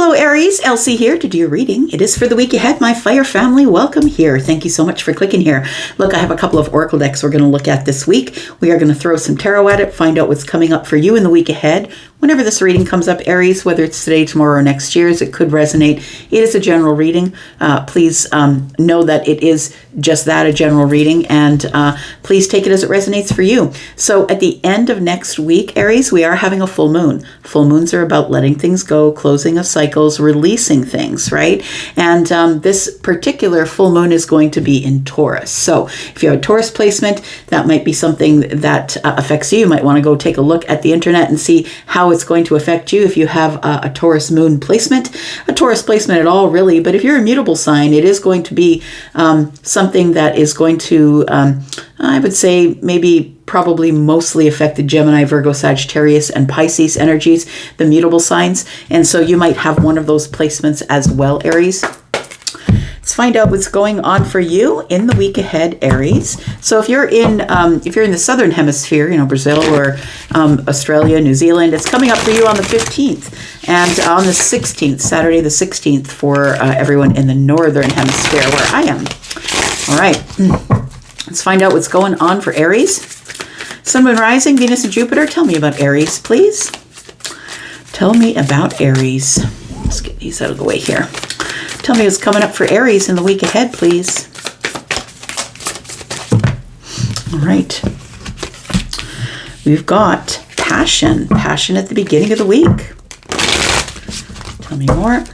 Hello Aries, Elsie here to do your reading. It is for the week ahead, my fire family. Welcome here. Thank you so much for clicking here. Look, I have a couple of oracle decks we're going to look at this week. We are going to throw some tarot at it, find out what's coming up for you in the week ahead. Whenever this reading comes up, Aries, whether it's today, tomorrow, or next year's, it could resonate. It is a general reading. Please know that it is just that, a general reading, and please take it as it resonates for you. So at the end of next week, Aries, we are having a full moon. Full moons are about letting things go, closing of cycles, releasing things, right? And this particular full moon is going to be in Taurus. So if you have a Taurus placement, that might be something that affects you. You might want to go take a look at the internet and see how it's going to affect you if you have a Taurus moon placement, a Taurus placement at all, really. But if you're a mutable sign, it is going to be something that is going to, I would say, maybe probably mostly affected Gemini, Virgo, Sagittarius, and Pisces energies, the mutable signs. And so you might have one of those placements as well, Aries. Let's find out what's going on for you in the week ahead, Aries. So if you're in the southern hemisphere, Brazil or Australia, New Zealand, it's coming up for you on the 15th and on the 16th, Saturday the 16th for everyone in the northern hemisphere where I am. All right, let's find out what's going on for Aries. Sun, Moon, Rising, Venus, and Jupiter. Tell me about Aries, please. Tell me about Aries. Let's get these out of the way here. Tell me what's coming up for Aries in the week ahead, please. All right. We've got passion. Passion at the beginning of the week. Tell me more.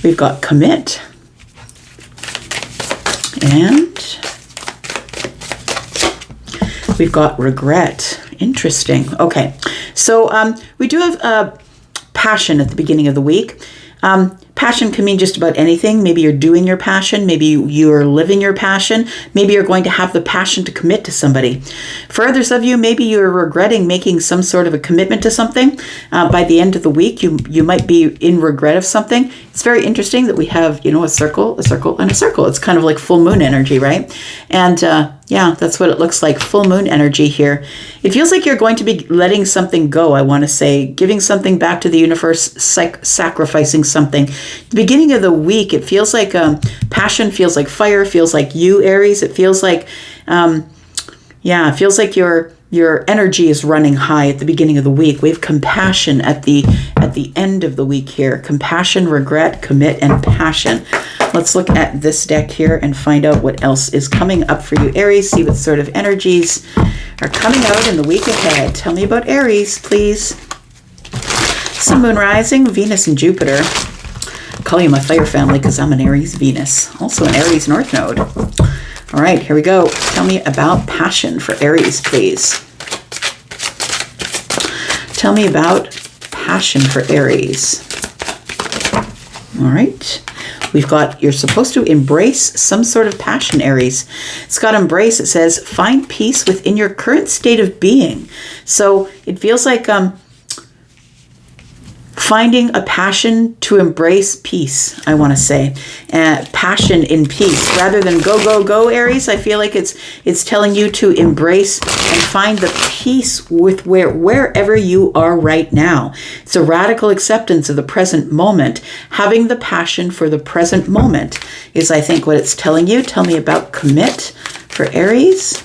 We've got commit. And we've got regret. Interesting. Okay. So we do have passion at the beginning of the week. Passion can mean just about anything. Maybe you're doing your passion. Maybe you're living your passion. Maybe you're going to have the passion to commit to somebody. For others of you, maybe you're regretting making some sort of a commitment to something. By the end of the week, you might be in regret of something. It's very interesting that we have, a circle, and a circle. It's kind of like full moon energy, right? And yeah, that's what it looks like, full moon energy here. It feels like you're going to be letting something go, I want to say, giving something back to the universe, sacrificing something. The beginning of the week, it feels like passion, feels like fire, feels like you, Aries. It feels like, it feels like your energy is running high at the beginning of the week. We have compassion at the end of the week here. Compassion, regret, commit, and passion. Let's look at this deck here and find out what else is coming up for you, Aries. See what sort of energies are coming out in the week ahead. Tell me about Aries, please. Sun, Moon, Rising, Venus, and Jupiter. I call you my fire family because I'm an Aries Venus. Also an Aries North Node. All right, here we go. Tell me about passion for Aries, please. Tell me about passion for Aries. All right. We've got, you're supposed to embrace some sort of passion, Aries. It's got embrace. It says, find peace within your current state of being. So it feels like finding a passion to embrace peace, I want to say. Passion in peace. Rather than go, go, go, Aries, I feel like it's telling you to embrace and find the peace with wherever you are right now. It's a radical acceptance of the present moment. Having the passion for the present moment is, I think, what it's telling you. Tell me about commit for Aries.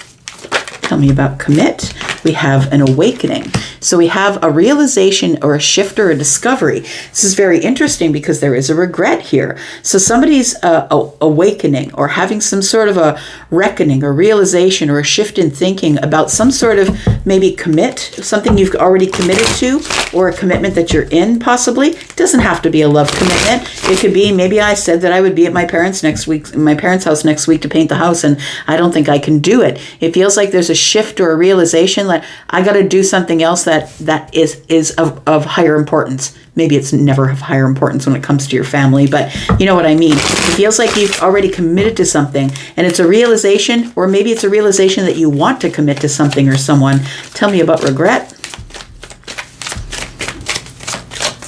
Tell me about commit. We have an awakening. So we have a realization or a shift or a discovery. This is very interesting because there is a regret here. So somebody's awakening or having some sort of a reckoning or realization or a shift in thinking about some sort of maybe commit, something you've already committed to, or a commitment that you're in possibly. It doesn't have to be a love commitment. It could be, maybe I said that I would be at my parents' house next week to paint the house, and I don't think I can do it. It feels like there's a shift or a realization that I got to do something else that is of higher importance. Maybe it's never of higher importance when it comes to your family, but you know what I mean. It feels like you've already committed to something, and it's a realization, or maybe it's a realization that you want to commit to something or someone. Tell me about regret.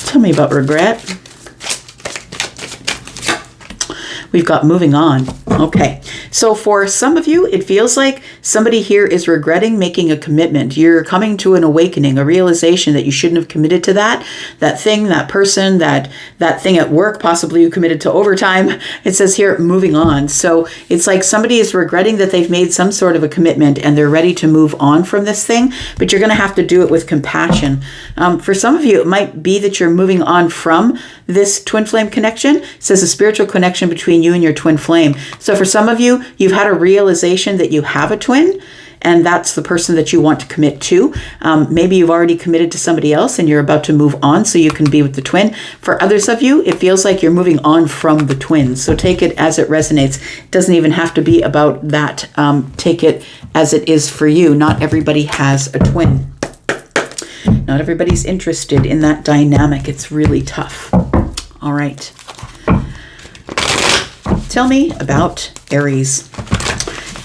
Tell me about regret. We've got moving on. Okay, So for some of you, it feels like somebody here is regretting making a commitment. You're coming to an awakening, a realization that you shouldn't have committed to that thing, that person, that thing at work. Possibly you committed to overtime. It says here, moving on. So it's like somebody is regretting that they've made some sort of a commitment and they're ready to move on from this thing, but you're going to have to do it with compassion. For some of you, it might be that you're moving on from this twin flame connection. It says a spiritual connection between you and your twin flame. So for some of you, you've had a realization that you have a twin, and that's the person that you want to commit to. Maybe you've already committed to somebody else and you're about to move on so you can be with the twin. For others of you, it feels like you're moving on from the twin. So take it as it resonates. It doesn't even have to be about that. Take it as it is for you. Not everybody has a twin. Not everybody's interested in that dynamic. It's really tough. All right. Tell me about Aries.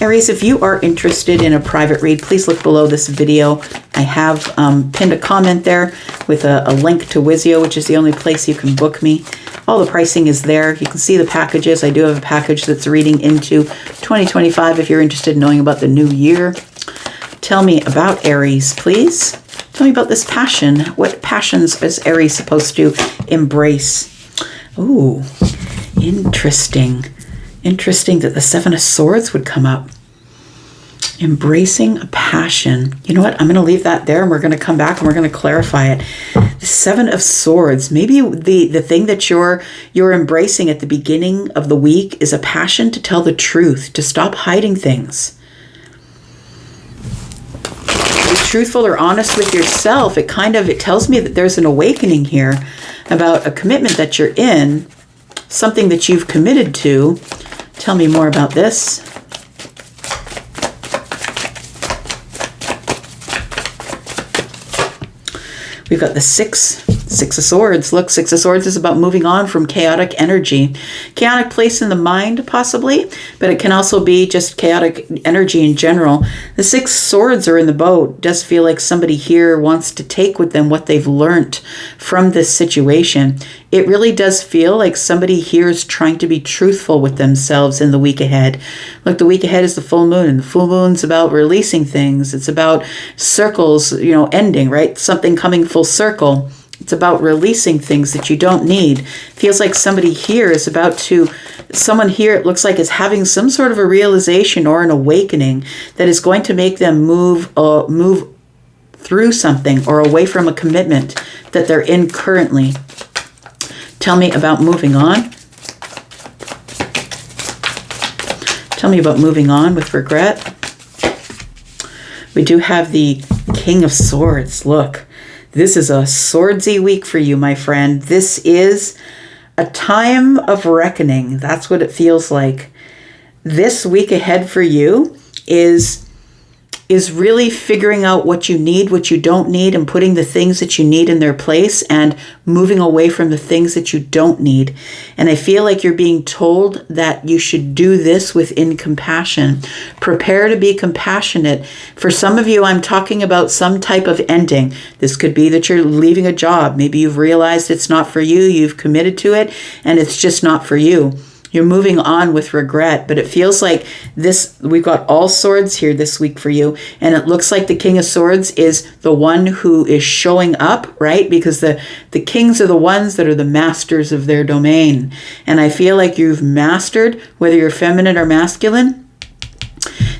Aries, if you are interested in a private read, please look below this video. I have pinned a comment there with a link to Wizio, which is the only place you can book me. All the pricing is there. You can see the packages. I do have a package that's reading into 2025 if you're interested in knowing about the new year. Tell me about Aries, please. Tell me about this passion. What passions is Aries supposed to embrace? Ooh, interesting. Interesting that the Seven of Swords would come up. Embracing a passion. You know what? I'm going to leave that there and we're going to come back and we're going to clarify it. The Seven of Swords. Maybe the thing that you're embracing at the beginning of the week is a passion to tell the truth, to stop hiding things. Be truthful or honest with yourself. It tells me that there's an awakening here about a commitment that you're in, something that you've committed to. Tell me more about this. We've got the Six of Swords. Look, Six of Swords is about moving on from chaotic energy. Chaotic place in the mind, possibly, but it can also be just chaotic energy in general. The Six Swords are in the boat. It does feel like somebody here wants to take with them what they've learned from this situation. It really does feel like somebody here is trying to be truthful with themselves in the week ahead. Look, the week ahead is the full moon, and the full moon's about releasing things. It's about circles, ending, right? Something coming full circle. It's about releasing things that you don't need. Feels like somebody here is someone here, it looks like, is having some sort of a realization or an awakening that is going to make them move through something or away from a commitment that they're in currently. Tell me about moving on. Tell me about moving on with regret. We do have the King of Swords. Look, this is a swordsy week for you, my friend. This is a time of reckoning. That's what it feels like. This week ahead for you is really figuring out what you need, what you don't need, and putting the things that you need in their place and moving away from the things that you don't need. And I feel like you're being told that you should do this within compassion. Prepare to be compassionate. For some of you, I'm talking about some type of ending. This could be that you're leaving a job. Maybe you've realized it's not for you. You've committed to it and it's just not for you. You're moving on with regret, but it feels like we've got all swords here this week for you. And it looks like the King of Swords is the one who is showing up, right? Because the kings are the ones that are the masters of their domain. And I feel like you've mastered, whether you're feminine or masculine,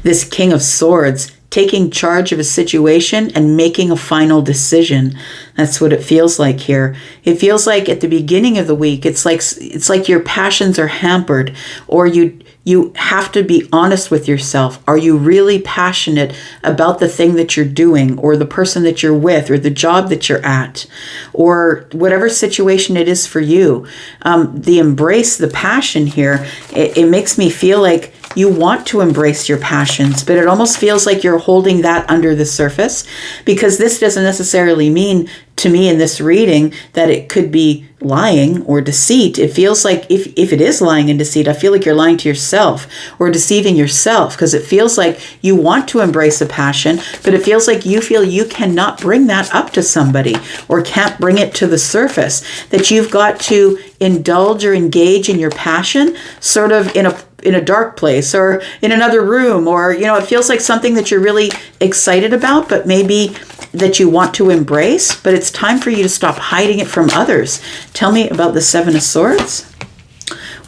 this King of Swords, taking charge of a situation and making a final decision. That's what it feels like here. It feels like at the beginning of the week, it's like your passions are hampered, or you have to be honest with yourself. Are you really passionate about the thing that you're doing, or the person that you're with, or the job that you're at, or whatever situation it is for you? The passion here, it makes me feel like you want to embrace your passions, but it almost feels like you're holding that under the surface, because this doesn't necessarily mean to me in this reading that it could be lying or deceit. It feels like if it is lying and deceit, I feel like you're lying to yourself or deceiving yourself, because it feels like you want to embrace a passion, but it feels like you feel you cannot bring that up to somebody or can't bring it to the surface, that you've got to indulge or engage in your passion sort of in in a dark place or in another room, or, it feels like something that you're really excited about, but maybe that you want to embrace, but it's time for you to stop hiding it from others. Tell me about the Seven of Swords.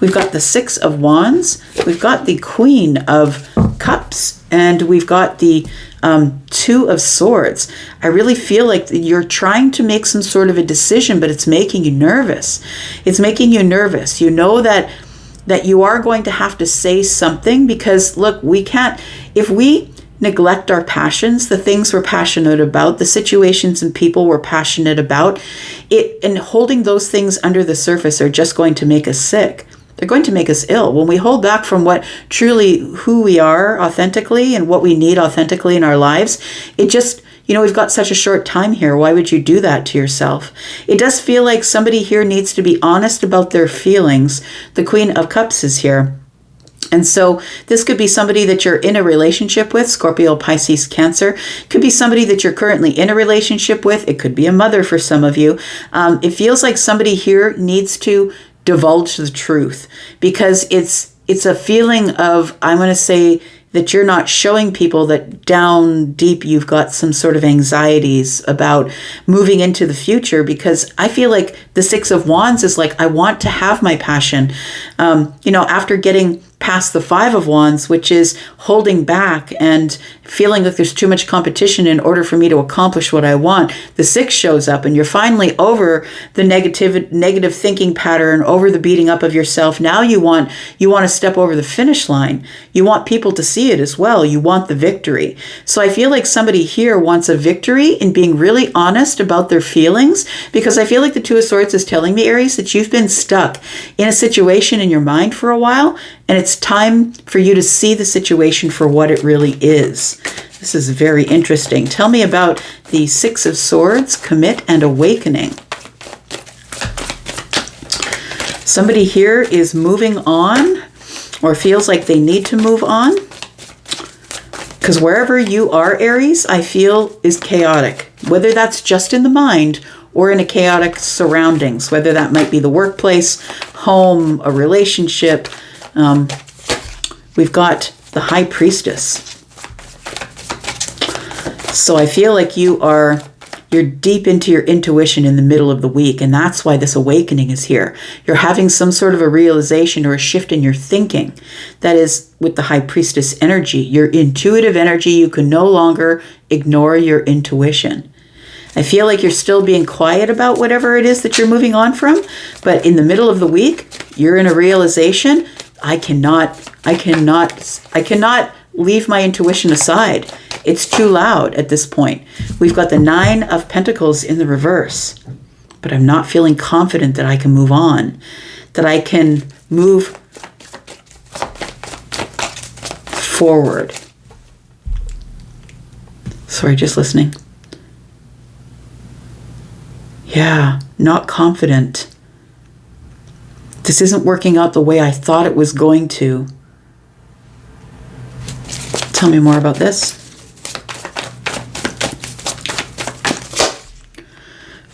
We've got the Six of Wands. We've got the Queen of Cups, and we've got the Two of Swords. I really feel like you're trying to make some sort of a decision, but it's making you nervous. It's making you nervous. You know that you are going to have to say something, because look, we can't, if we neglect our passions, the things we're passionate about, the situations and people we're passionate about, and holding those things under the surface are just going to make us sick. They're going to make us ill. When we hold back from what truly who we are authentically and what we need authentically in our lives, it just, we've got such a short time here. Why would you do that to yourself? It does feel like somebody here needs to be honest about their feelings. The Queen of Cups is here. And so this could be somebody that you're in a relationship with, Scorpio, Pisces, Cancer. It could be somebody that you're currently in a relationship with. It could be a mother for some of you. It feels like somebody here needs to divulge the truth, because it's a feeling of, I'm going to say, that you're not showing people that down deep you've got some sort of anxieties about moving into the future, because I feel like the Six of Wands is like, I want to have my passion. After getting past the Five of Wands, which is holding back and feeling like there's too much competition in order for me to accomplish what I want, the Six shows up, and you're finally over the negative thinking pattern, over the beating up of yourself. Now you want to step over the finish line. You want people to see it as well. You want the victory. So I feel like somebody here wants a victory in being really honest about their feelings, because I feel like the Two of Swords is telling me, Aries, that you've been stuck in a situation in your mind for a while, and it's time for you to see the situation for what it really is. This is very interesting. Tell me about the Six of Swords, commit and awakening. Somebody here is moving on, or feels like they need to move on, because wherever you are, Aries, I feel is chaotic, whether that's just in the mind or in a chaotic surroundings, whether that might be the workplace, home, a relationship. We've got the High Priestess. So I feel like you're deep into your intuition in the middle of the week, and that's why this awakening is here. You're having some sort of a realization or a shift in your thinking. That is with the High Priestess energy, your intuitive energy. You can no longer ignore your intuition. I feel like you're still being quiet about whatever it is that you're moving on from, but in the middle of the week, you're in a realization, I cannot leave my intuition aside. It's too loud at this point. We've got the Nine of Pentacles in the reverse, but I'm not feeling confident that I can move on, that I can move forward. Sorry, just listening. Yeah, not confident. This isn't working out the way I thought it was going to. Tell me more about this.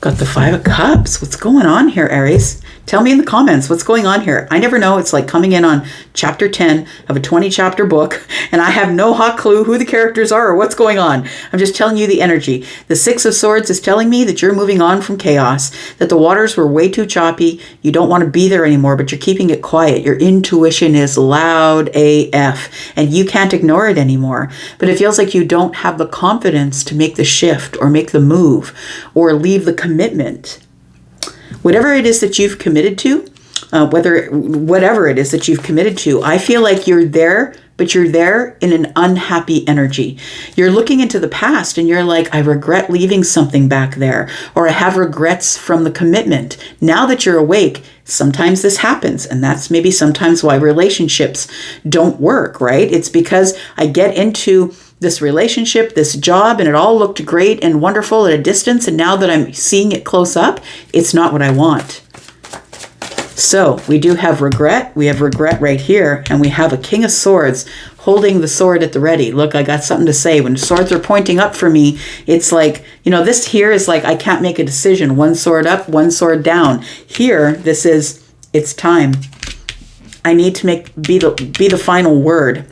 Got the Five of Cups. What's going on here, Aries? Tell me in the comments what's going on here. I never know. It's like coming in on chapter 10 of a 20-chapter book, and I have no hot clue who the characters are or what's going on. I'm just telling you the energy. The Six of Swords is telling me that you're moving on from chaos, that the waters were way too choppy. You don't want to be there anymore, but you're keeping it quiet. Your intuition is loud AF, and you can't ignore it anymore. But it feels like you don't have the confidence to make the shift or make the move or leave the commitment. Whatever it is that you've committed to, whatever it is that you've committed to, I feel like you're there, but you're there in an unhappy energy. You're looking into the past and you're like, I regret leaving something back there, or I have regrets from the commitment. Now that you're awake, sometimes this happens, and that's maybe sometimes why relationships don't work, right? It's because I get into this relationship, this job, and it all looked great and wonderful at a distance, and now that I'm seeing it close up, it's not what I want. So we do have regret. We have regret right here, and we have a King of Swords holding the sword at the ready. Look, I got something to say. When swords are pointing up for me, it's like, this here is like I can't make a decision. One sword up, one sword down. Here, this is, it's time. I need to be the final word.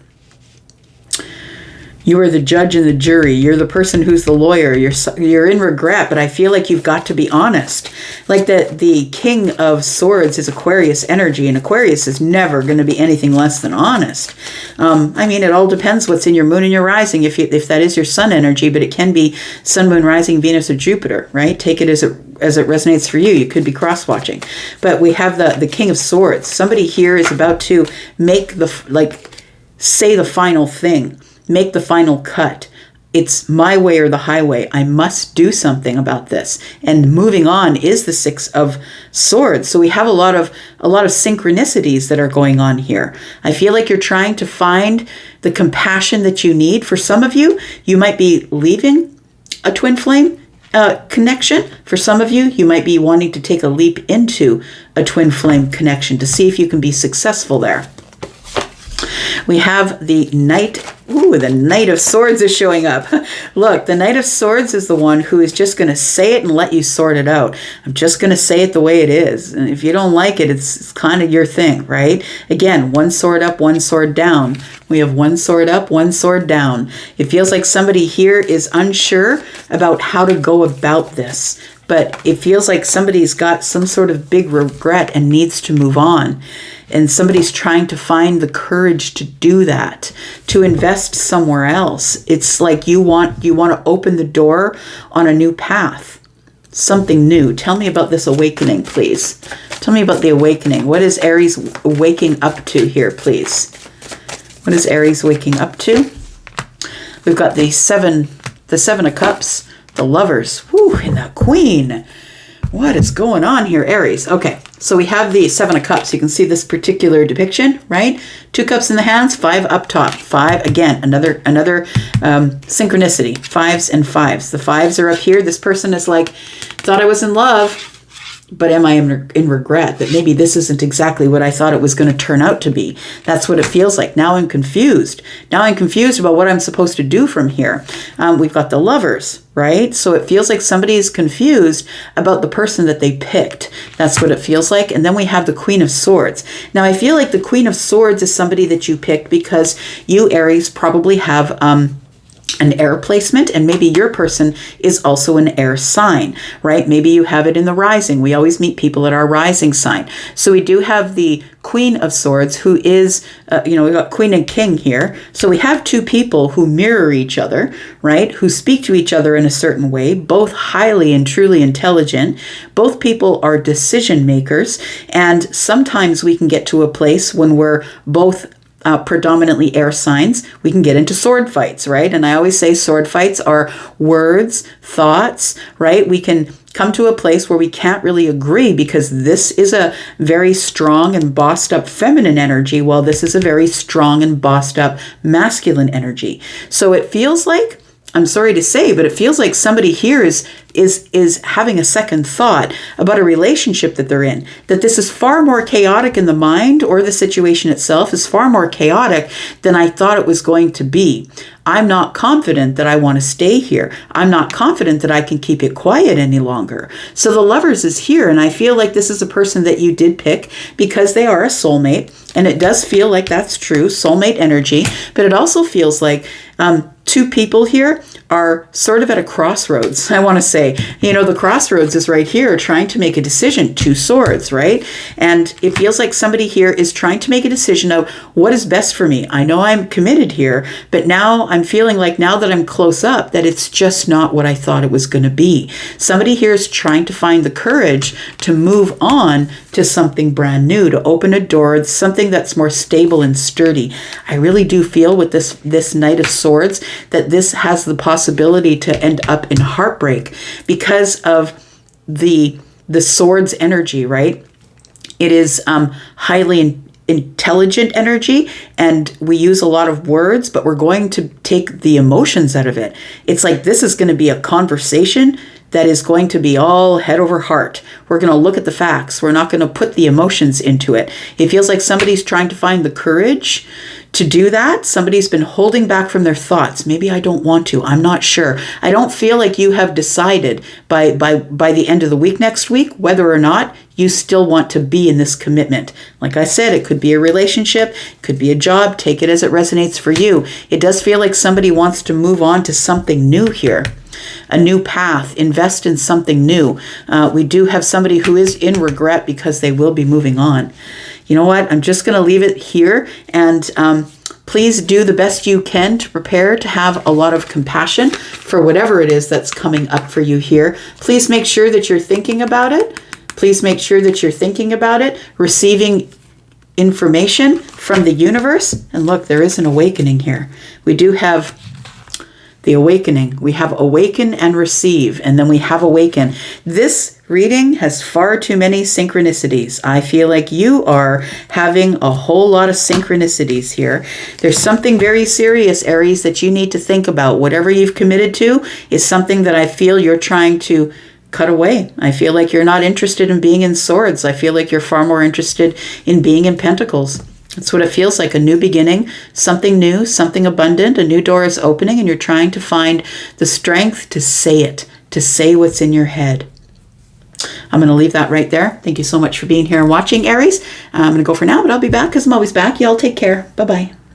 You are the judge and the jury. You're the person who's the lawyer. You're in regret, but I feel like you've got to be honest. Like the King of Swords is Aquarius energy, and Aquarius is never going to be anything less than honest. I mean, it all depends what's in your moon and your rising, if that is your sun energy, but it can be sun, moon, rising, Venus, or Jupiter, right? Take it as it resonates for you. You could be cross-watching. But we have the King of Swords. Somebody here is about to say the final thing. Make the final cut. It's my way or the highway. I must do something about this. And moving on is the Six of Swords. So we have a lot of synchronicities that are going on here. I feel like you're trying to find the compassion that you need. For some of you, you might be leaving a twin flame connection. For some of you, you might be wanting to take a leap into a twin flame connection to see if you can be successful there. We have the Knight. Ooh, the Knight of Swords is showing up. Look, the Knight of Swords is the one who is just going to say it and let you sort it out. I'm just going to say it the way it is. And if you don't like it, it's kind of your thing, right? Again, one sword up, one sword down. We have one sword up, one sword down. It feels like somebody here is unsure about how to go about this. But it feels like somebody's got some sort of big regret and needs to move on. And somebody's trying to find the courage to do that, to invest somewhere else. It's like you want to open the door on a new path, something new. Tell me about this awakening, please. Tell me about the awakening. What is Aries waking up to here, please? What is Aries waking up to? We've got the Seven of Cups, the Lovers, whoo, and the Queen. What is going on here, Aries? Okay, so we have the Seven of Cups. You can see this particular depiction, right? 2 cups in the hands, 5 up top. 5, again, another synchronicity. 5s and 5s. The 5s are up here. This person is like, thought I was in love, but am I in regret that maybe this isn't exactly what I thought it was going to turn out to be? That's what it feels like. Now I'm confused. Now I'm confused about what I'm supposed to do from here. We've got the Lovers, right? So it feels like somebody is confused about the person that they picked. That's what it feels like. And then we have the Queen of Swords. Now I feel like the Queen of Swords is somebody that you picked because you, Aries, probably have an air placement, and maybe your person is also an air sign, right? Maybe you have it in the rising. We always meet people at our rising sign. So we do have the Queen of Swords, who is, we've got Queen and King here. So we have 2 people who mirror each other, right? Who speak to each other in a certain way, both highly and truly intelligent. Both people are decision makers. And sometimes we can get to a place when we're both predominantly air signs, we can get into sword fights, right? And I always say sword fights are words, thoughts, right? We can come to a place where we can't really agree because this is a very strong and bossed up feminine energy, while this is a very strong and bossed up masculine energy. So it feels like, I'm sorry to say, but it feels like somebody here is having a second thought about a relationship that they're in, that this is far more chaotic in the mind, or the situation itself is far more chaotic than I thought it was going to be. I'm not confident that I want to stay here. I'm not confident that I can keep it quiet any longer. So the Lovers is here, and I feel like this is a person that you did pick because they are a soulmate, and it does feel like that's true, soulmate energy, but it also feels like 2 people here are sort of at a crossroads. I want to say, the crossroads is right here, trying to make a decision. 2 swords, right? And it feels like somebody here is trying to make a decision of what is best for me. I know I'm committed here, but now I'm feeling like, now that I'm close up, that it's just not what I thought it was going to be. Somebody here is trying to find the courage to move on to something brand new, to open a door, something that's more stable and sturdy. I really do feel with this Knight of Swords that this has the possibility to end up in heartbreak because of the swords energy, right? It is highly intelligent energy, and we use a lot of words, but we're going to take the emotions out of it. It's like this is going to be a conversation that is going to be all head over heart. We're going to look at the facts. We're not going to put the emotions into it. It feels like somebody's trying to find the courage To do that, somebody's been holding back from their thoughts. Maybe I don't want to. I'm not sure. I don't feel like you have decided by the end of the week next week whether or not you still want to be in this commitment. Like I said, it could be a relationship, it could be a job. Take it as it resonates for you. It does feel like somebody wants to move on to something new here. A new path, invest in something new. We do have somebody who is in regret because they will be moving on. You know what? I'm just going to leave it here, and please do the best you can to prepare to have a lot of compassion for whatever it is that's coming up for you here. Please make sure that you're thinking about it. Please make sure that you're thinking about it, receiving information from the universe. And look, there is an awakening here. We do have the awakening. We have awaken and receive, and then we have awaken. This reading has far too many synchronicities. I feel like you are having a whole lot of synchronicities here. There's something very serious, Aries, that you need to think about. Whatever you've committed to is something that I feel you're trying to cut away. I feel like you're not interested in being in swords. I feel like you're far more interested in being in pentacles. That's what it feels like, a new beginning, something new, something abundant, a new door is opening, and you're trying to find the strength to say it, to say what's in your head. I'm going to leave that right there. Thank you so much for being here and watching, Aries. I'm going to go for now, but I'll be back because I'm always back. Y'all take care. Bye-bye.